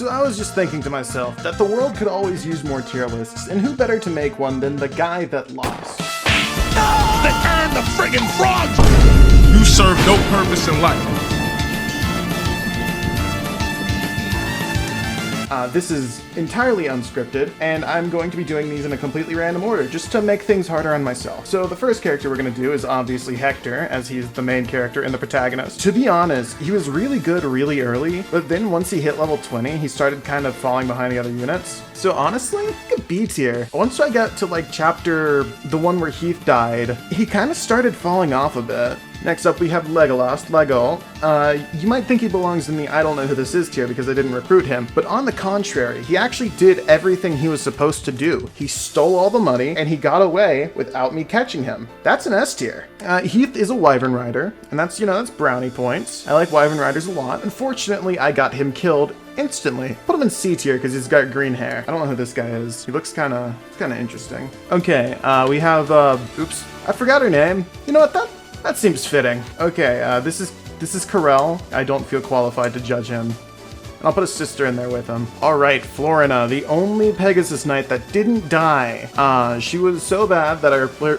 So I was just thinking to myself that the world could always use more tier lists, and who better to make one than the guy that lost? They earned the friggin' frogs! You serve no purpose in life. This is entirely unscripted, and I'm going to be doing these in a completely random order, just to make things harder on myself. So the first character we're going to do is obviously Hector, as he's the main character and the protagonist. To be honest, he was really good really early, but then once he hit level 20, he started kind of falling behind the other units. So honestly, like a B tier. Once I got to like chapter, the one where Heath died, he kind of started falling off a bit. Next up, we have Legolas Lego. You might think he belongs in the I don't know who this is tier because I didn't recruit him, but on the contrary, he actually did everything he was supposed to do. He stole all the money, and he got away without me catching him. That's an S tier. Heath is a Wyvern Rider, and that's, that's brownie points. I like Wyvern Riders a lot. Unfortunately, I got him killed instantly. Put him in C tier because he's got green hair. I don't know who this guy is. He looks kind of interesting. Okay, we have, oops, I forgot her name. You know what, that seems fitting. Okay, this is Corel. I don't feel qualified to judge him. I'll put a sister in there with him. All right, Florina, the only Pegasus Knight that didn't die. She was so bad that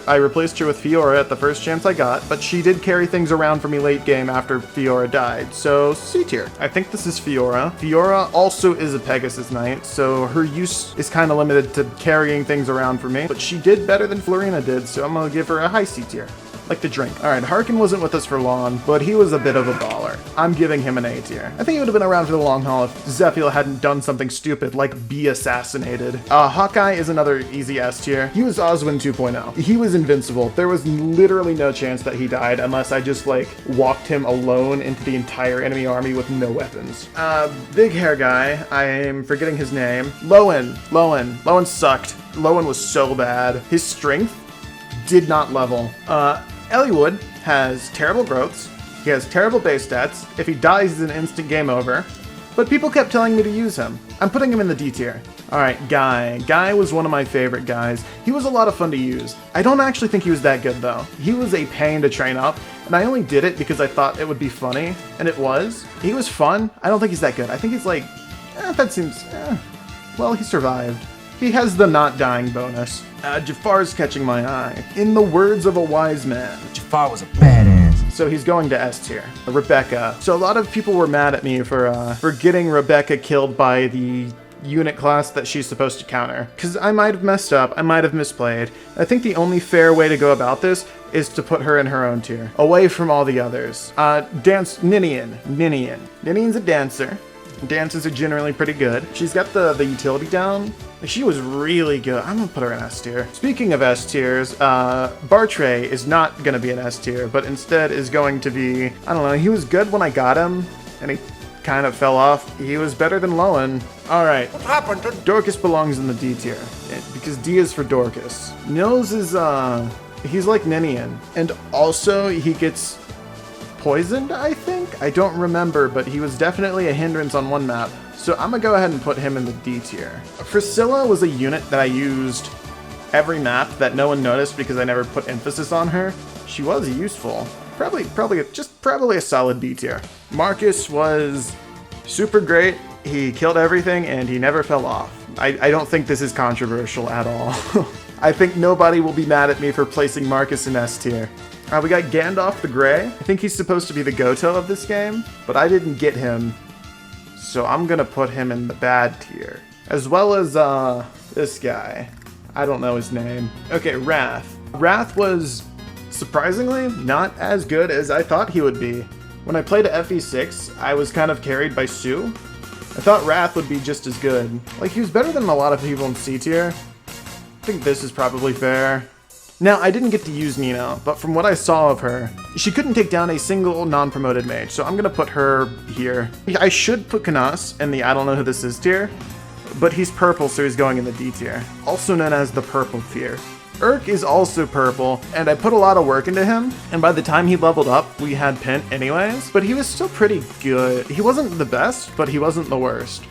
I replaced her with Fiora at the first chance I got, but she did carry things around for me late game after Fiora died, so C tier. I think this is Fiora. Fiora also is a Pegasus Knight, so her use is kind of limited to carrying things around for me, but she did better than Florina did, so I'm gonna give her a high C tier. Like the drink. Alright, Harkin wasn't with us for long, but he was a bit of a baller. I'm giving him an A tier. I think he would have been around for the long haul if Zephiel hadn't done something stupid like be assassinated. Hawkeye is another easy S tier. He was Oswin 2.0. He was invincible. There was literally no chance that he died unless I just like walked him alone into the entire enemy army with no weapons. Big hair guy. I'm forgetting his name. Lowen sucked. Lowen was so bad. His strength did not level. Eliwood has terrible growths, he has terrible base stats, if he dies it's an instant game over, but people kept telling me to use him. I'm putting him in the D tier. Alright, Guy. Guy was one of my favorite guys. He was a lot of fun to use. I don't actually think he was that good though. He was a pain to train up, and I only did it because I thought it would be funny, and it was. He was fun. I don't think he's that good. I think he's like, that seems, well, he survived. He has the not dying bonus. Jafar's catching my eye. In the words of a wise man, Jafar was a badass. So he's going to S tier. Rebecca. So a lot of people were mad at me for getting Rebecca killed by the unit class that she's supposed to counter. Because I might have messed up, I might have misplayed. I think the only fair way to go about this is to put her in her own tier, away from all the others. Ninian. Ninian's a dancer. Dances are generally pretty good. She's got the utility down. She was really good. I'm gonna put her in S tier. Speaking of S tiers, Bartray is not gonna be an S tier, but instead is going to be, I don't know, he was good when I got him, and he kind of fell off. He was better than Lowen. Alright. What happened to Dorcas belongs in the D tier, because D is for Dorcas. Nils is, he's like Ninian, and also he gets poisoned, I think? I don't remember, but he was definitely a hindrance on one map. So I'm gonna go ahead and put him in the D tier. Priscilla was a unit that I used every map that no one noticed because I never put emphasis on her. She was useful. Probably a solid B tier. Marcus was super great. He killed everything and he never fell off. I don't think this is controversial at all. I think nobody will be mad at me for placing Marcus in S tier. We got Gandalf the Gray. I think he's supposed to be the Goto of this game, but I didn't get him, so I'm gonna put him in the bad tier. As well as, this guy. I don't know his name. Okay, Wrath. Wrath was, surprisingly, not as good as I thought he would be. When I played FE6, I was kind of carried by Sue. I thought Wrath would be just as good. Like, he was better than a lot of people in C tier. I think this is probably fair. Now, I didn't get to use Nina, but from what I saw of her, she couldn't take down a single non-promoted mage, so I'm gonna put her here. I should put Canas in the I don't know who this is tier, but he's purple, so he's going in the D tier, also known as the purple tier. Urk is also purple, and I put a lot of work into him, and by the time he leveled up, we had Pint anyways, but he was still pretty good. He wasn't the best, but he wasn't the worst,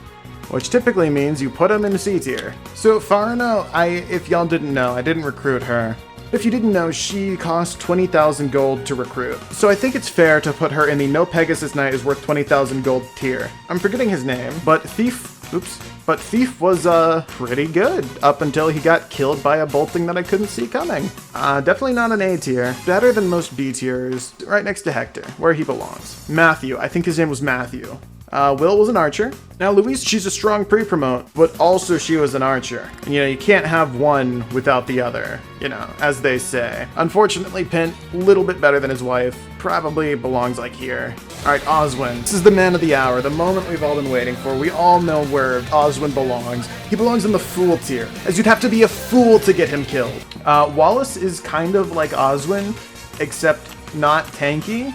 which typically means you put him in C tier. So Florina, if y'all didn't know, I didn't recruit her. If you didn't know, she cost 20,000 gold to recruit. So I think it's fair to put her in the no Pegasus Knight is worth 20,000 gold tier. I'm forgetting his name, but Thief Oops. But Thief was pretty good up until he got killed by a bolting that I couldn't see coming. Definitely not an A tier. Better than most B tiers. Right next to Hector, where he belongs. Matthew. I think his name was Matthew. Will was an archer. Now, Louise, she's a strong pre-promote, but also she was an archer. And, you can't have one without the other, as they say. Unfortunately, Pint, a little bit better than his wife. Probably belongs, like, here. All right, Oswin. This is the man of the hour, the moment we've all been waiting for. We all know where Oswin belongs. He belongs in the fool tier, as you'd have to be a fool to get him killed. Wallace is kind of like Oswin, except not tanky.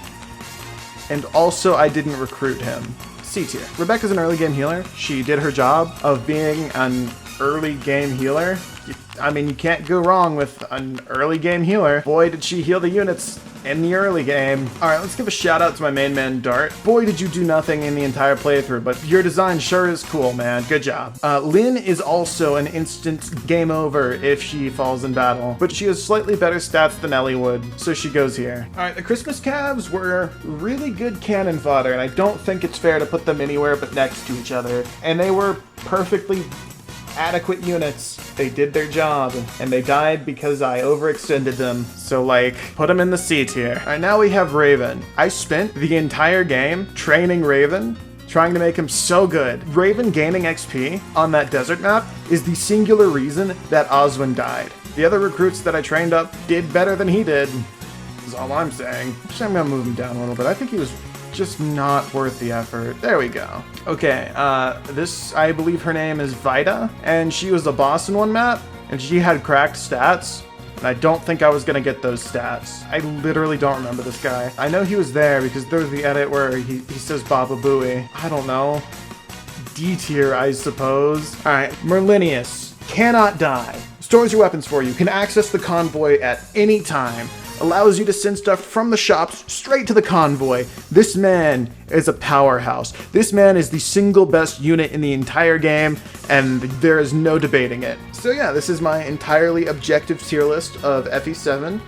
And also, I didn't recruit him. C tier. Rebecca's an early game healer. She did her job of being an early game healer. You can't go wrong with an early game healer. Boy, did she heal the units in the early game. All right, let's give a shout out to my main man, Dart. Boy, did you do nothing in the entire playthrough, but your design sure is cool, man. Good job. Lynn is also an instant game over if she falls in battle, but she has slightly better stats than Ellie would, so she goes here. All right, the Christmas Calves were really good cannon fodder, and I don't think it's fair to put them anywhere but next to each other, and they were perfectly adequate units. They did their job, and they died because I overextended them. So, put them in the C tier. All right, now we have Raven. I spent the entire game training Raven, trying to make him so good. Raven gaining XP on that desert map is the singular reason that Oswin died. The other recruits that I trained up did better than he did, is all I'm saying. Actually, I'm gonna move him down a little bit. I think he was just not worth the effort. There we go. Okay, this, I believe her name is Vida, and she was a boss in one map, and she had cracked stats, and I don't think I was gonna get those stats. I literally don't remember this guy. I know he was there because there was the edit where he says Baba Booey. I don't know. D tier, I suppose. All right, Merlinius. Cannot die. Stores your weapons for you. Can access the convoy at any time. Allows you to send stuff from the shops straight to the convoy. This man is a powerhouse. This man is the single best unit in the entire game, and there is no debating it. So yeah, this is my entirely objective tier list of FE7.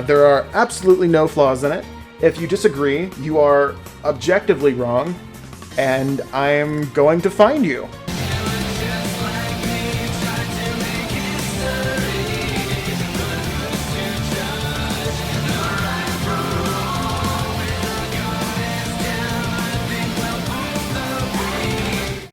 There are absolutely no flaws in it. If you disagree, you are objectively wrong, and I'm going to find you.